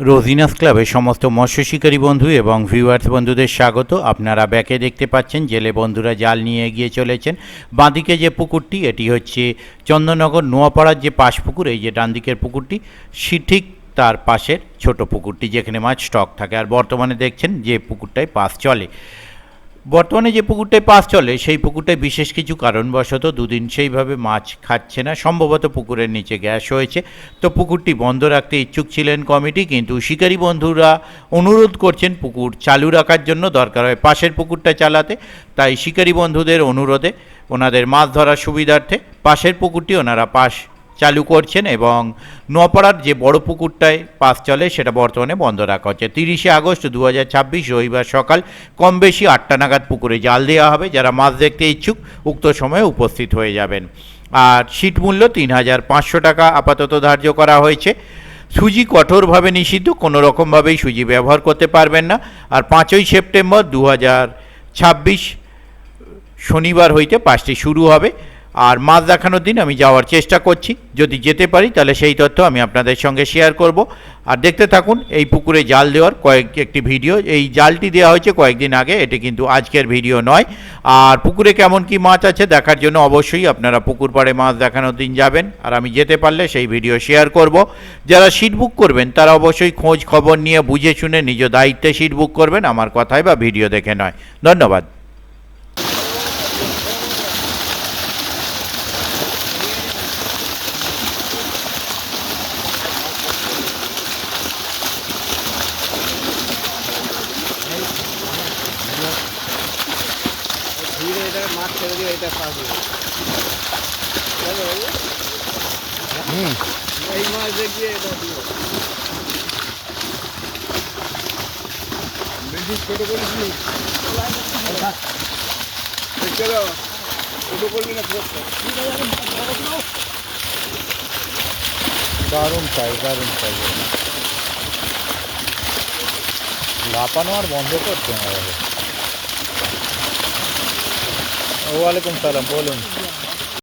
রোজিনাস ক্লাবের সমস্ত মৎস্য শিকারী বন্ধু এবং ভিউয়ার্স বন্ধুদের স্বাগত। আপনারা ব্যাকে দেখতে পাচ্ছেন জেলে বন্ধুরা জাল নিয়ে এগিয়ে চলেছেন। বাঁদিকে যে পুকুরটি, এটি হচ্ছে চন্দননগর নোয়াপাড়ার যে পাশ পুকুর, এই যে ডান দিকের পুকুরটি, ঠিক তার পাশের ছোট পুকুরটি যেখানে মাছ স্টক থাকে। আর বর্তমানে দেখছেন যে পুকুরটায় পাস চলে, বর্তমানে যে পুকুরটায় পাস চলে সেই পুকুরটায় বিশেষ কিছু কারণবশত দুদিন সেইভাবে মাছ খাচ্ছে না, সম্ভবত পুকুরের নিচে গ্যাস হয়েছে। তো পুকুরটি বন্ধ রাখতে ইচ্ছুক ছিলেন কমিটি, কিন্তু শিকারী বন্ধুরা অনুরোধ করছেন পুকুর চালু রাখার জন্য, দরকার হয় পাশের পুকুরটা চালাতে। তাই শিকারী বন্ধুদের অনুরোধে ওনাদের মাছ ধরার সুবিধার্থে পাশের পুকুরটি ওনারা পাস চালু করছেন এবং নোয়াপাড়ার যে বড় পুকুরটায় পাস চলে সেটা বর্তমানে বন্ধ রাখা হচ্ছে। 30শে আগস্ট 2026 রবিবার সকাল কম বেশি 8টা নাগাদ পুকুরে জাল দেওয়া হবে। যারা মাছ দেখতে ইচ্ছুক উক্ত সময়ে উপস্থিত হয়ে যাবেন। আর সিট মূল্য 3500 টাকা আপাতত ধার্য করা হয়েছে। সুজি কঠোরভাবে নিষিদ্ধ, কোনো রকমভাবেই সুজি ব্যবহার করতে পারবেন না। আর 5ই সেপ্টেম্বর 2026 শনিবার হইতে পাসটি শুরু হবে। আর মাছ দেখানোর দিন আমি যাওয়ার চেষ্টা করছি, যদি যেতে পারি তাহলে সেই তথ্য আমি আপনাদের সঙ্গে শেয়ার করব। আর দেখতে থাকুন এই পুকুরে জাল দেওয়ার একটি ভিডিও। এই জালটি দেওয়া হয়েছে কয়েকদিন আগে, এটি কিন্তু আজকের ভিডিও নয়। আর পুকুরে কেমন কি মাছ আছে দেখার জন্য অবশ্যই আপনারা পুকুর পাড়ে মাছ দেখানোর দিন যাবেন, আর আমি যেতে পারলে সেই ভিডিও শেয়ার করব। যারা সিট বুক করবেন তারা অবশ্যই খোঁজ খবর নিয়ে বুঝে শুনে নিজ দায়িত্বে সিট বুক করবেন, আমার কথায় বা ভিডিও দেখে নয়। ধন্যবাদ। মাছ ছেড়ে দিয়ে এটা পাবো। এই মাছ দেখিয়ে এটা দিব। বেশি ছোট করিস নি, ছোট করবি না। দারুণ চাই, দারুণ চাই। লাপানো আর বন্ধ করতে হবে। ওয়ালাইকুম সালাম, বলুন।